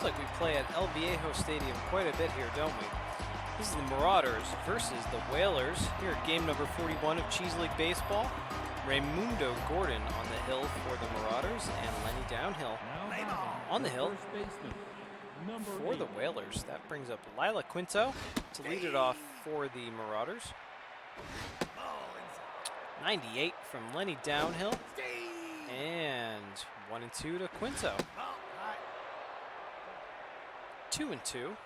like we play at El Viejo Stadium quite a bit here, don't we? This is the Marauders versus the Whalers here at game number 41 of Cheese League Baseball. Raymundo Gordon on the hill for the Marauders and Lenny Downhill on the hill for the Whalers. That brings up Lila Quinto to lead it off for the Marauders. 98 from Lenny Downhill and 1-2 to Quinto. 2-2.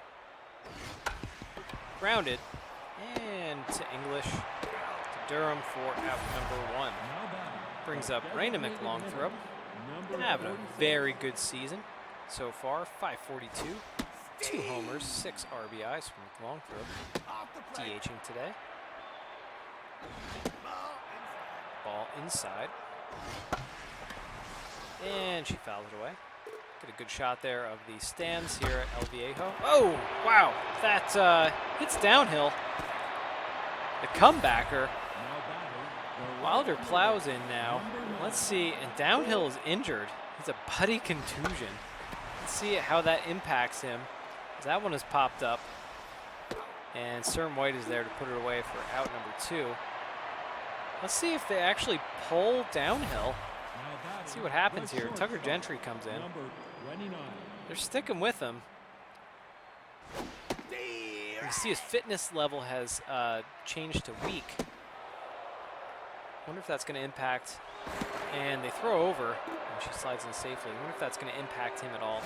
Grounded and to English to Durham for out number 1. Brings up Raina McLongthrope. Having a very good season so far. 542, 2 homers, 6 RBIs from McLongthrope. DHing today. Ball inside. And she fouls it away. Get a good shot there of the stands here at El Viejo. Oh, wow. That hits Downhill. The comebacker. Wilder plows in now. Let's see. And Downhill is injured. It's a buddy contusion. Let's see how that impacts him. That one has popped up. And Cern White is there to put it away for out number 2. Let's see if they actually pull Downhill. Let's see what happens here. Tucker Gentry comes in. They're sticking with him. You see his fitness level has changed to weak. Wonder if that's going to impact. And they throw over, and she slides in safely. Wonder if that's going to impact him at all.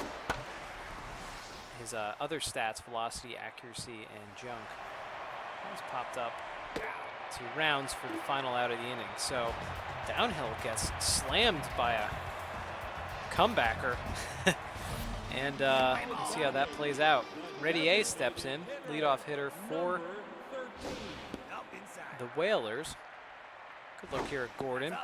His other stats, velocity, accuracy, and junk. He's popped up to rounds for the final out of the inning. So Downhill gets slammed by a comebacker. And we'll see how that plays out. Reddy A steps in, leadoff hitter for the Whalers. Good look here at Gordon.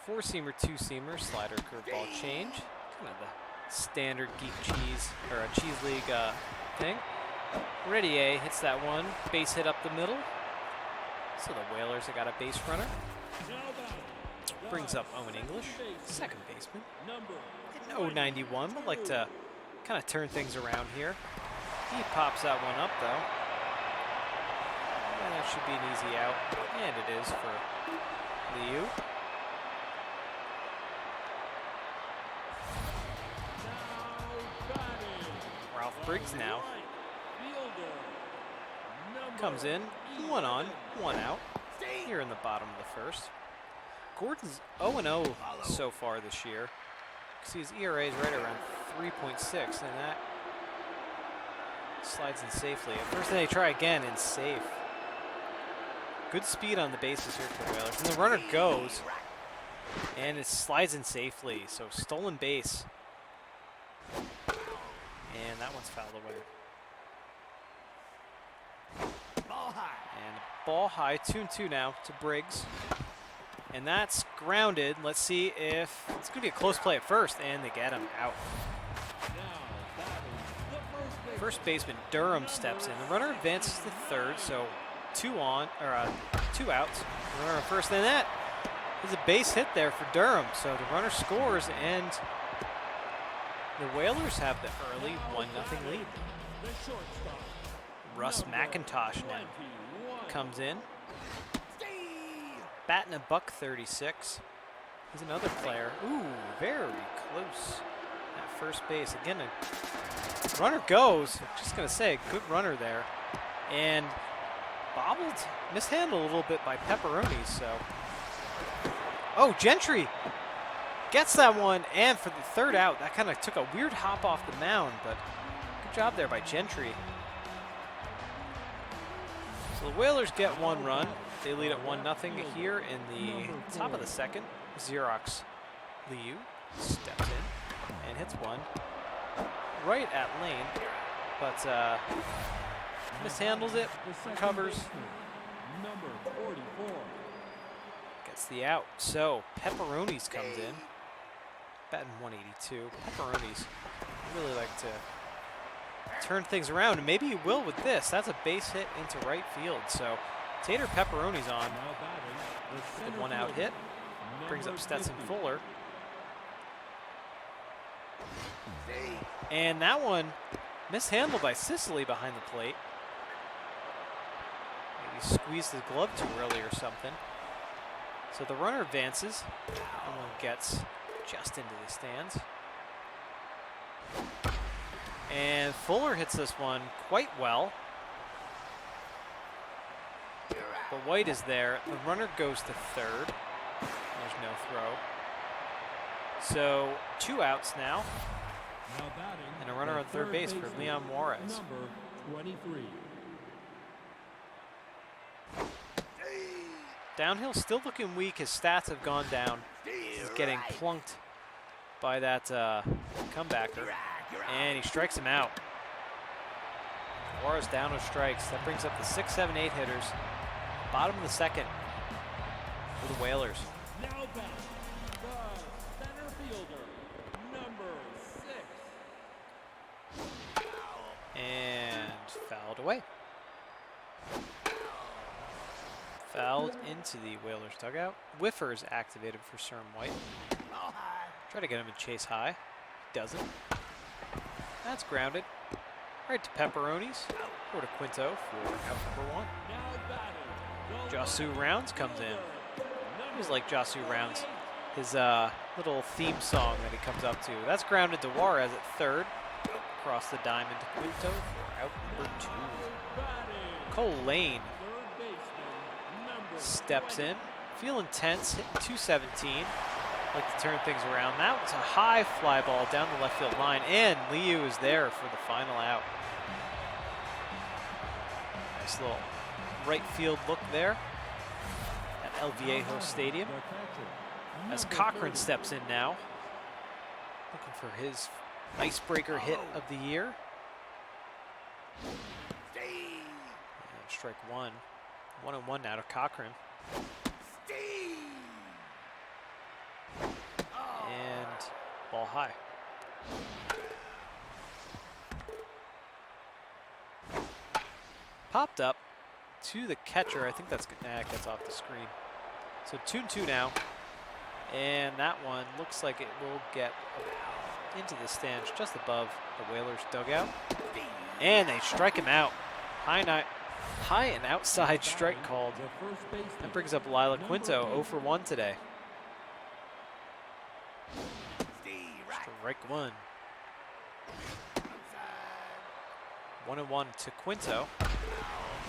4-seamer, 2-seamer, slider, curveball change. Kind of the standard Geek Cheese, or a Cheese League thing. Reddy A hits that one, base hit up the middle. So the Whalers have got a base runner. Brings up Owen English, second baseman. Hitting 091, would like to kind of turn things around here. He pops that one up though. And that should be an easy out, and it is for Liu. Ralph Briggs now comes in, 1 on, 1 out, here in the bottom of the first. Gordon's 0-0 so far this year. See his ERA is right around 3.6, and that slides in safely. At first they try again and safe. Good speed on the bases here for the Whalers. And the runner goes, and it slides in safely. So stolen base. And that one's fouled away. And ball high, 2-2 now to Briggs. And that's grounded. Let's see if it's going to be a close play at first, and they get him out. First baseman Durham steps in. The runner advances to third, so 2 outs. The runner on first, and that is a base hit there for Durham. So the runner scores, and the Whalers have the early 1-0 lead. Russ McIntosh now comes in. Batting $136. He's another player. Ooh, very close at first base. Again, a runner goes. I'm just going to say, good runner there. And bobbled, mishandled a little bit by Pepperoni, so. Oh, Gentry gets that one, and for the third out, that kind of took a weird hop off the mound, but good job there by Gentry. So the Whalers get 1 run. They lead at 1-0 here in the top of the second. Xerox Liu steps in and hits one right at lane, but mishandles it, recovers, gets the out. So Pepperonis comes in, batting 182. Pepperonis really like to turn things around, and maybe he will with this. That's a base hit into right field. So Tater Pepperoni's on. Good 1-out hit. Brings up Stetson Fuller. And that one mishandled by Sicily behind the plate. Maybe squeezed his glove too early or something. So the runner advances. And one gets just into the stands. And Fuller hits this one quite well. But White is there. The runner goes to third. There's no throw. So 2 outs now. And a runner on third base for Leon Juarez. Number 23. Downhill still looking weak. His stats have gone down. He's getting plunked by that comebacker. And he strikes him out. Juarez down with strikes. That brings up the 6, 7, 8 hitters. Bottom of the second for the Whalers. Now back, the center fielder, number 6. And fouled away. Fouled into the Whalers dugout. Whiffers activated for Serm White. Try to get him to chase high. Doesn't. That's grounded. Right to Pepperonis. Or to Quinto for out number 1. Josu Rounds comes in. I always like Josu Rounds. His little theme song that he comes up to. That's grounded to Juarez at third. Across the diamond to Quinto for out number 2. Cole Lane steps in. Feeling tense, hitting 217. Like to turn things around. That was a high fly ball down the left field line, and Liu is there for the final out. Nice little right field look there at El Viejo Stadium. As Cochran steps in now, looking for his icebreaker hit of the year. And strike 1. 1-1 now to Cochran. And ball high. Popped up to the catcher. I think that's good. Nah, it gets off the screen. So 2-2 now. And that one looks like it will get into the stands just above the Whalers dugout. And they strike him out. High and outside strike called. That brings up Lila Quinto, 0 for 1 today. Strike 1. 1-1 to Quinto.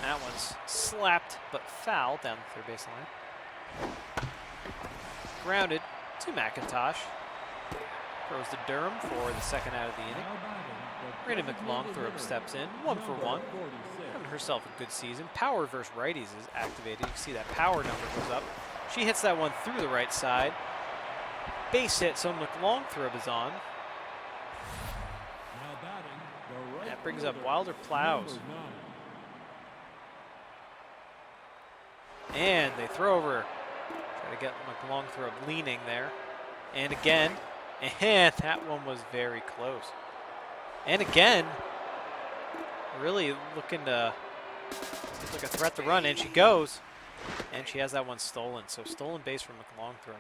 That one's slapped but foul down the third base line. Grounded to McIntosh. Throws to Durham for the second out of the inning. Randy McLongthorpe steps in, 1 for 1. Having herself a good season. Power versus righties is activated. You can see that power number goes up. She hits that one through the right side. Base hit, so McLongthorpe is on. That brings up Wilder Plows. And they throw over. Try to get McLongthorpe leaning there. And again. And that one was very close. And again. Really looking to look like a threat to run. And she goes. And she has that one stolen. So stolen base from McLongthorpe.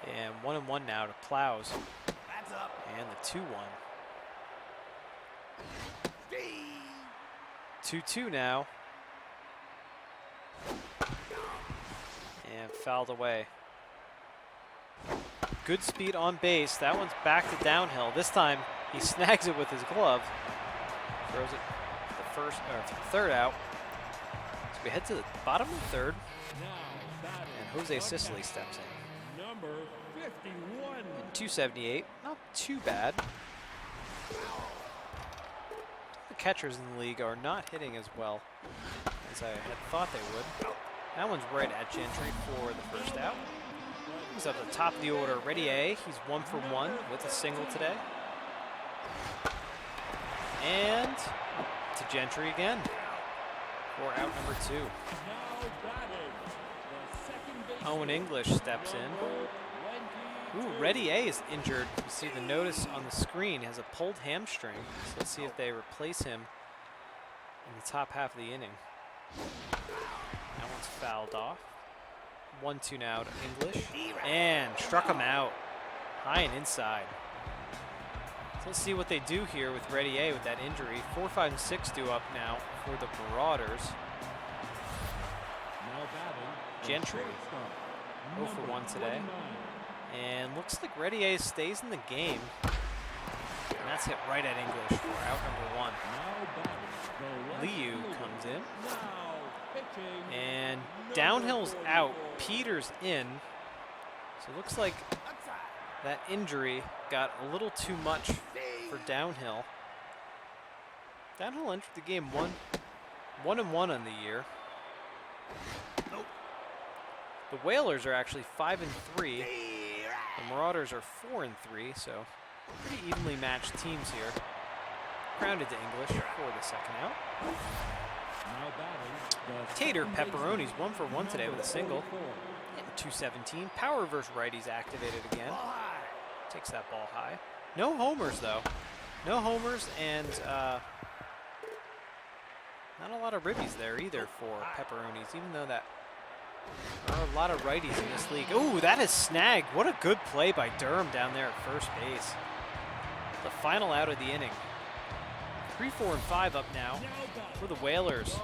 And 1-1 now to Plows. And the 2-1. 2-2 now. And fouled away. Good speed on base. That one's back to downhill. This time he snags it with his glove. Throws it to the third out. So we head to the bottom of the third. And Jose Sicily steps in. Number 51. 278. Not too bad. The catchers in the league are not hitting as well as I had thought they would. That one's right at Gentry for the first out. He's up at the top of the order. Ready A. He's 1 for 1 with a single today. And to Gentry again for out number 2. Owen English steps in. Ooh, Ready A is injured. You see the notice on the screen. He has a pulled hamstring. So let's see if they replace him in the top half of the inning. That one's fouled off. 1-2 now to English. And struck him out. high and inside. So let's see what they do here with Ready A with that injury. 4, 5, and 6 due up now for the Marauders. Now batting. Gentry, 0 for 1 today. And looks like Ready A stays in the game. And that's hit right at English for out number 1. Liu comes in. And Downhill's out, Peters in. So it looks like that injury got a little too much for Downhill. Downhill entered the game 1-1 on the year. The Whalers are actually 5-3. The Marauders are 4-3, so pretty evenly matched teams here. Grounded to English for the second out. Tater Pepperoni's 1 for 1 today with a single. Hitting 217. Power versus righties activated again. Takes that ball high. No homers though. No homers and not a lot of ribbies there either for Pepperoni's, even though that there are a lot of righties in this league. Ooh, that is snagged. What a good play by Durham down there at first base. The final out of the inning. 3, 4, and 5 up now for the Whalers.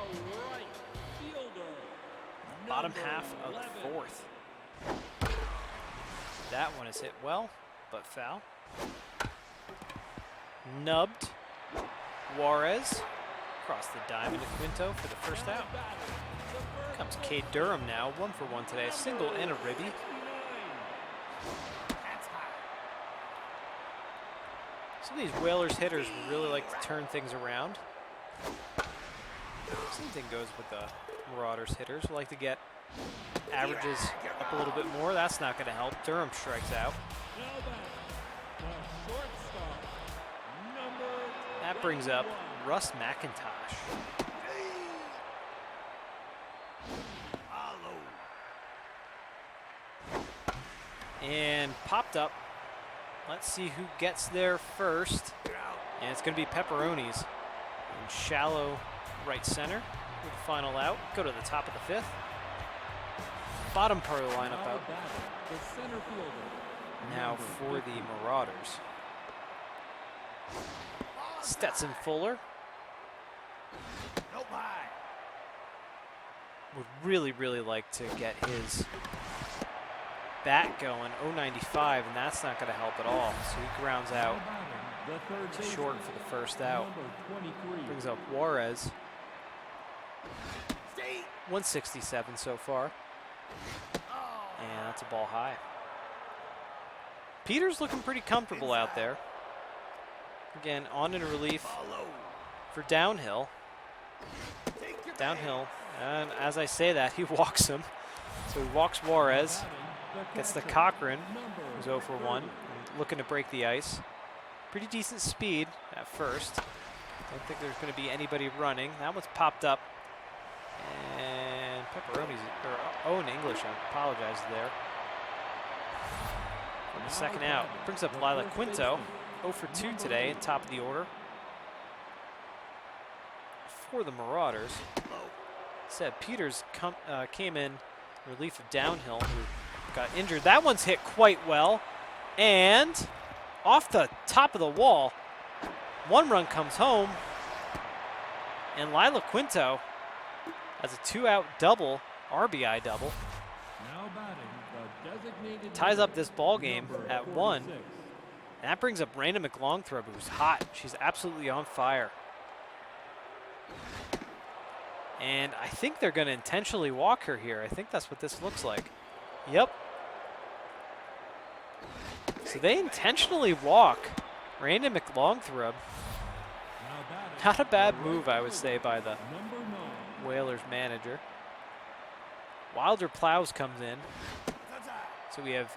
Bottom half of the 4th. That one is hit well, but foul. Nubbed. Juarez across the diamond to Quinto for the first out. Comes Cade Durham now, 1 for 1 today. A single and a ribby. Some of these Whalers hitters really like to turn things around. Same thing goes with the Marauders hitters. Like to get averages up a little bit more. That's not going to help. Durham strikes out. That brings up Russ McIntosh. And popped up. Let's see who gets there first. And it's going to be Pepperoni's in shallow right center with the final out. Go to the top of the 5th. Bottom part of the lineup out. Now for the Marauders. Stetson Fuller. Would really, really like to get his bat going, 095, and that's not going to help at all. So he grounds out to short for the first out. Brings up Juarez. 167 so far. And that's a ball high. Peters looking pretty comfortable out there. Again, on in relief for Downhill. Downhill, and as I say that, he walks him. So he walks Juarez, gets the Cochran, who's 0 for 1, and looking to break the ice. Pretty decent speed at first. Don't think there's going to be anybody running. That one's popped up. And Pepperoni's, or Owen English, I apologize there. On the second out, brings up Lila Quinto, 0 for 2 today, top of the order. For the Marauders, said Peters came in relief of Downhill, who got injured. That one's hit quite well, and off the top of the wall, 1 run comes home, and Lila Quinto has a 2-out double, RBI double. Ties up this ball game at 1. And that brings up Raina McLongthrope, who's hot. She's absolutely on fire. And I think they're going to intentionally walk her here. I think that's what this looks like. Yep. So they intentionally walk Raina McLongthrope. Not a bad move, I would say, by the Whalers manager. Wilder Plows comes in. So we have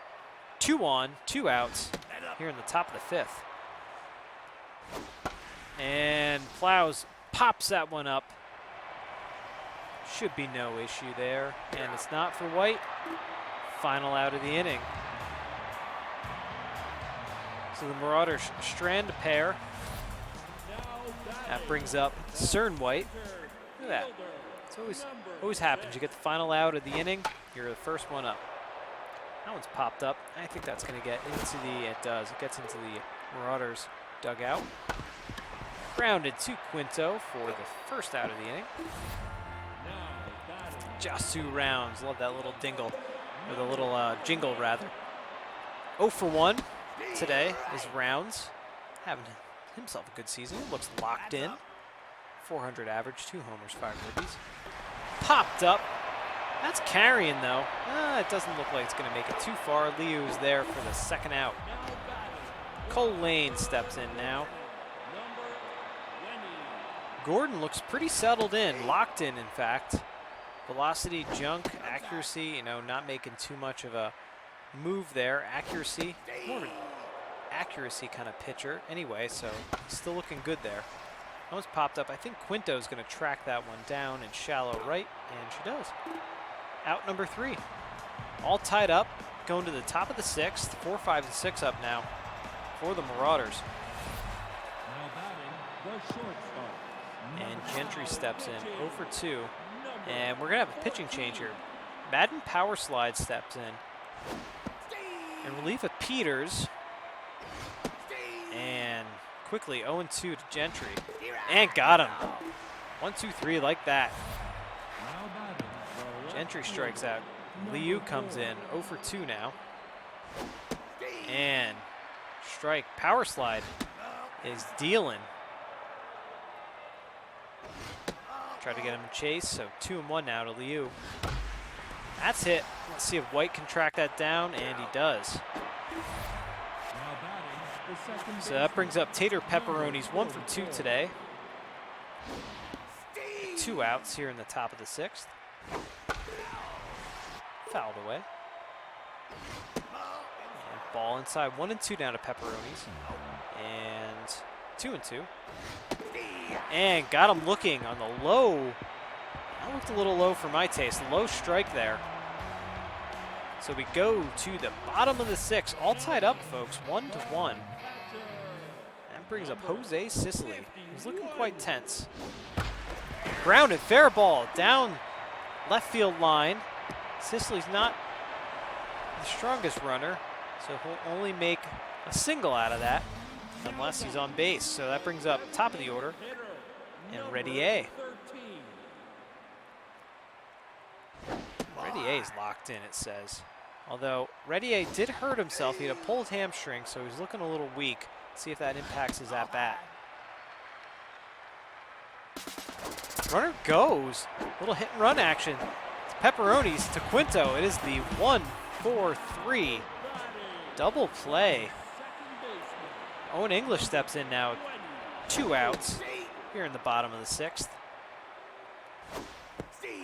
2 on, 2 outs here in the top of the 5th. And Plows pops that one up. Should be no issue there. And it's not for White. Final out of the inning. So the Marauders strand a pair. That brings up Cern White. Look at that. It's always happens. You get the final out of the inning. You're the first one up. That one's popped up. I think that's going to get into the, it does. It gets into the Marauders dugout. Grounded to Quinto for the first out of the inning. Just 2 rounds. Love that little dingle, or the little jingle rather. 0 for 1 today is Rounds. Having himself a good season. Looks locked in. 400 average, 2 homers, 5 ribbies. Popped up. That's carrying though. It doesn't look like it's going to make it too far. Liu's there for the second out. Cole Lane steps in now. Gordon looks pretty settled in, locked in fact. Velocity, junk, accuracy, you know, not making too much of a move there. Accuracy, more of an accuracy kind of pitcher anyway, so still looking good there. Almost popped up. I think Quinto's going to track that one down in shallow right, and she does. Out number 3. All tied up, going to the top of the 6th. 4, 5, and 6 up now for the Marauders. Now batting, the shortstop. And Gentry steps in, 0 for 2. And we're going to have a pitching change here. Madden Power Slide steps in. In relief of Peters. And quickly 0-2 to Gentry. And got him. 1, 2, 3 like that. Gentry strikes out. Liu comes in, 0 for 2 now. And strike. Power Slide is dealing. Try to get him a chase, so 2-1 now to Liu. That's hit. Let's see if White can track that down, and he does. So that brings up Tater Pepperoni's 1 for 2 today. 2 outs here in the top of the 6th. Fouled away. And ball inside, 1-2 down to Pepperoni's. And 2-2. And got him looking on the low. That looked a little low for my taste. Low strike there. So we go to the bottom of the 6th. All tied up, folks, 1-1. That brings up Jose Sicily. He's looking quite tense. Grounded, fair ball, down left field line. Sicily's not the strongest runner, so he'll only make a single out of that unless he's on base. So that brings up top of the order and Ready A. Ready A is locked in, it says. Although Ready A did hurt himself. He had a pulled hamstring, so he's looking a little weak. See if that impacts his at-bat. Runner goes. Little hit and run action. It's Pepperoni's to Quinto. It is the 1-4-3 double play. Owen English steps in now. 2 outs here in the bottom of the 6th.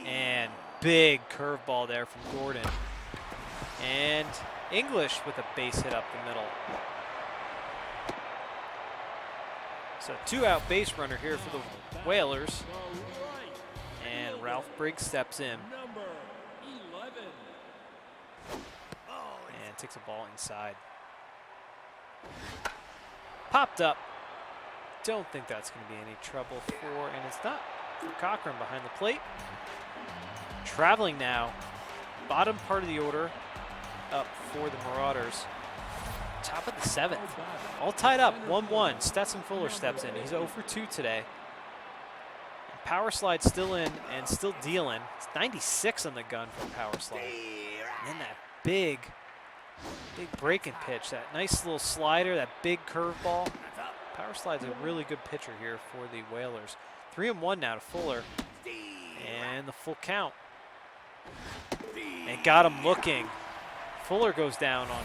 And big curveball there from Gordon. And English with a base hit up the middle. So 2-out base runner here for the Whalers. And Ralph Briggs steps in. And takes a ball inside. Popped up. Don't think that's going to be any trouble for, and it's not, for Cochran behind the plate. Traveling now. Bottom part of the order up for the Marauders. Top of the 7th. All tied up, 1-1. Stetson Fuller steps in. He's 0 for 2 today. And Power Slide still in and still dealing. It's 96 on the gun for Power Slide. And then that big breaking pitch. That nice little slider, that big curveball. Power Slide's a really good pitcher here for the Whalers. 3-1 now to Fuller. And the full count. And got him looking. Fuller goes down on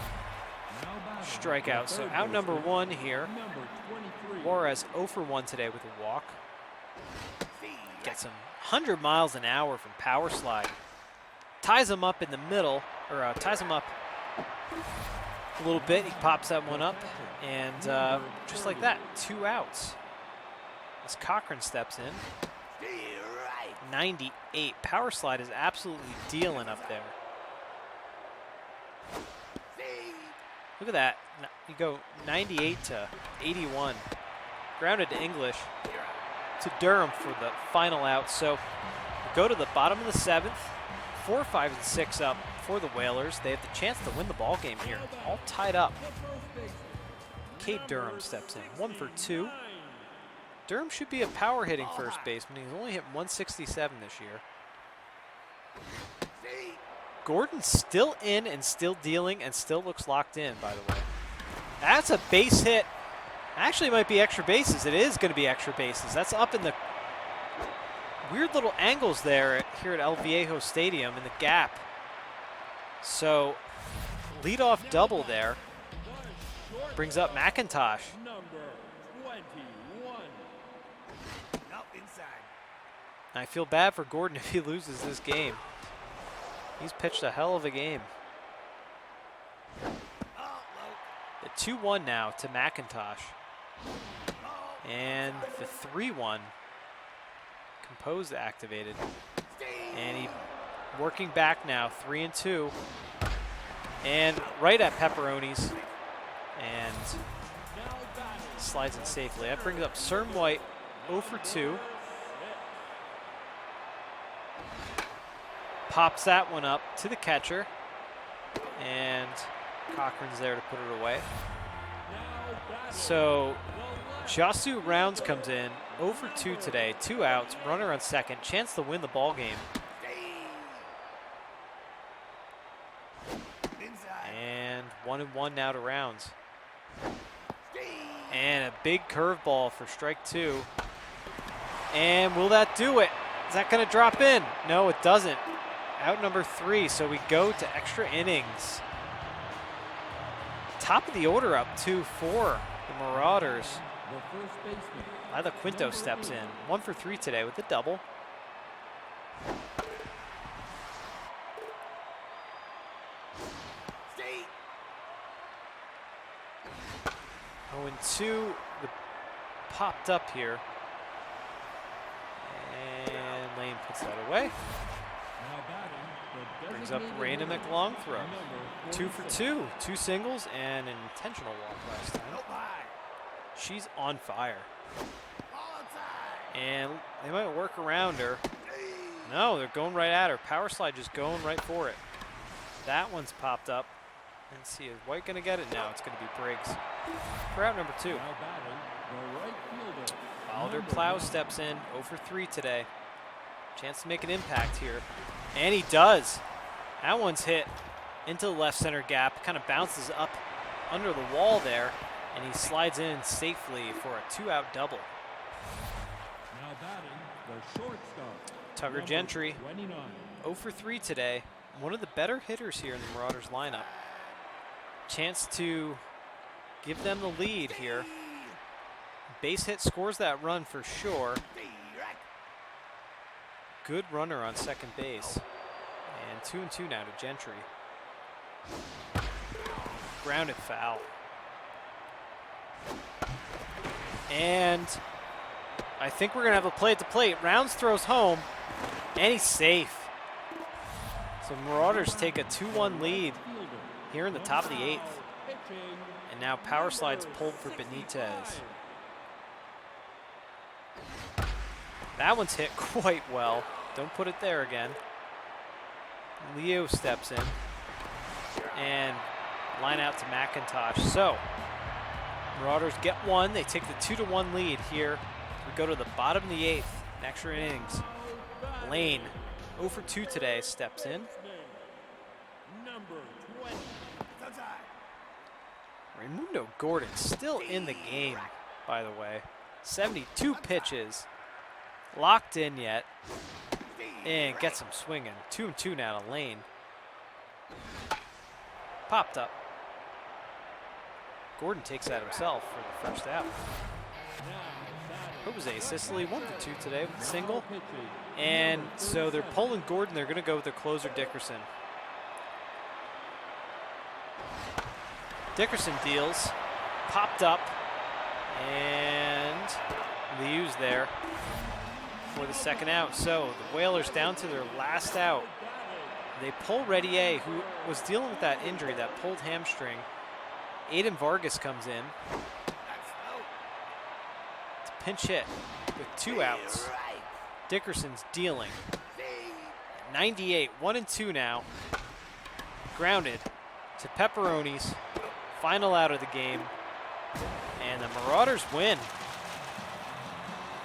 strikeout. So out number 1 here. Juarez 0 for 1 today with a walk. Gets him 100 miles an hour from Power Slide. Ties him up in the middle, or ties him up a little bit. He pops that one up, and just like that, 2 outs. As Cochran steps in. 98. Power Slide is absolutely dealing up there. Look at that. You go 98 to 81. Grounded to English to Durham for the final out. So we go to the bottom of the 7th. 4, 5, and 6 up for the Whalers. They have the chance to win the ball game here. All tied up. Cade Durham steps in, 1 for 2. Durham should be a power hitting first baseman. He's only hit 167 this year. Gordon still in and still dealing and still looks locked in, by the way. That's a base hit. Actually, it might be extra bases. It is going to be extra bases. That's up in the weird little angles there here at El Viejo Stadium in the gap. So, leadoff double there. Brings up McIntosh. I feel bad for Gordon if he loses this game. He's pitched a hell of a game. The 2-1 now to McIntosh. And the 3-1. Composed activated. And he working back now, 3-2. And right at Pepperoni's. And slides in safely. That brings up Serm White, 0 for 2. Pops that one up to the catcher. And Cochran's there to put it away. So Jasu Rounds comes in, 0 for 2 today, 2 outs, runner on second, chance to win the ball game. And 1-1 now to Rounds. And a big curveball for strike 2. And will that do it? Is that going to drop in? No, it doesn't. Out number 3, so we go to extra innings. Top of the order up 2 for the Marauders. Lila Quinto steps in, 1 for 3 today with a double. Oh, and 2 popped up here. And Lane puts that away. Brings up Raina McLongthrow. 2 for 2. 2 singles and an intentional walk last time. She's on fire. And they might work around her. No, they're going right at her. Power slide just going right for it. That one's popped up. Let's see, is White going to get it? No, it's going to be Briggs. For out number 2. Wilder Plow steps in, 0 for 3 today. Chance to make an impact here. And he does. That one's hit into the left center gap. Kind of bounces up under the wall there. And he slides in safely for a 2-out double. Now batting the shortstop, Tugger Gentry, 29. 0 for 3 today. One of the better hitters here in the Marauders lineup. Chance to give them the lead here. Base hit scores that run for sure. Good runner on second base. And 2-2 now to Gentry. Grounded foul. And I think we're going to have a play at the plate. Rounds throws home, and he's safe. So Marauders take a 2-1 lead here in the top of the 8th. And now power slides pulled for Benitez. That one's hit quite well. Don't put it there again. Leo steps in and line out to McIntosh. So Marauders get one. They take the 2-1 lead here. We go to the bottom of the 8th in extra innings. Lane, 0 for 2 today, steps in. Number 20. Raimundo Gordon still in the game, by the way. 72 pitches. Locked in yet. And gets him swinging. 2-2 now to Lane. Popped up. Gordon takes that himself for the first out. Jose Sicily 1 for 2 today with a single. And so they're pulling Gordon. They're going to go with their closer, Dickerson. Dickerson deals. Popped up. And Liu's there for the second out. So the Whalers down to their last out. They pull Redier, who was dealing with that injury, that pulled hamstring. Aiden Vargas comes in. It's a pinch hit with 2 outs. Dickerson's dealing. 98, 1-2 now. Grounded to Pepperoni's. Final out of the game. And the Marauders win.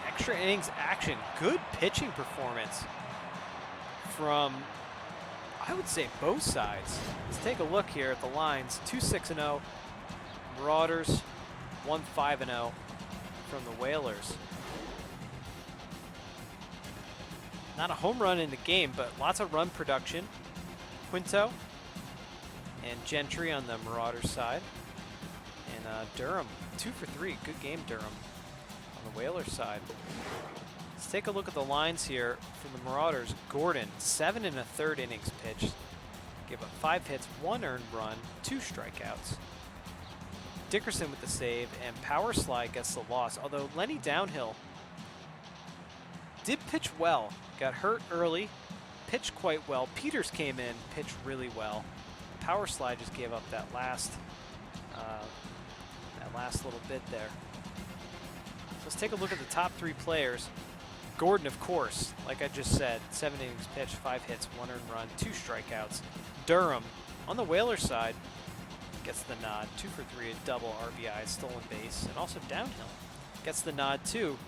Extra innings action. Good pitching performance from, I would say, both sides. Let's take a look here at the lines. 2-6-0. Marauders 1-5-0 from the Whalers. Not a home run in the game, but lots of run production. Quinto and Gentry on the Marauders side. And Durham, 2 for 3. Good game, Durham, on the Whalers side. Let's take a look at the lines here from the Marauders. Gordon, 7 1/3 innings pitched. Gave up 5 hits, 1 earned run, 2 strikeouts. Dickerson with the save, and Power Slide gets the loss. Although Lenny Downhill did pitch well. Got hurt early, pitched quite well. Peters came in, pitched really well. Power Slide just gave up that last little bit there. So let's take a look at the top 3 players. Gordon, of course, like I just said, 7 innings pitched, 5 hits, 1 earned run, 2 strikeouts. Durham, on the Whalers side, gets the nod. 2 for 3, a double RBI, stolen base, and also Downhill gets the nod too,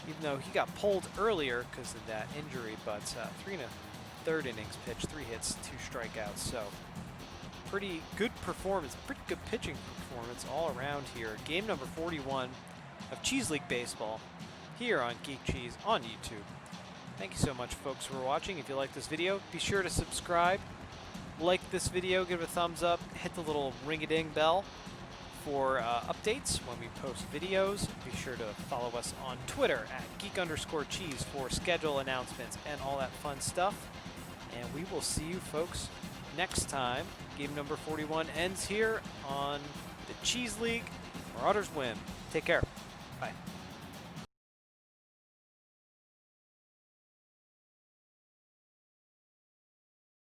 even though he got pulled earlier because of that injury. But 3 1/3 innings pitched, 3 hits, 2 strikeouts. So pretty good performance, pretty good pitching performance all around here. Game number 41 of Cheese League Baseball here on Geek Cheese on YouTube. Thank you so much, folks, for watching. If you like this video, be sure to subscribe, like this video, give it a thumbs up, hit the little ring-a-ding bell for updates when we post videos. Be sure to follow us on Twitter at geek_cheese for schedule announcements and all that fun stuff. And we will see you folks next time. Game number 41 ends here on the Cheese League. Marauders win. Take care. Bye.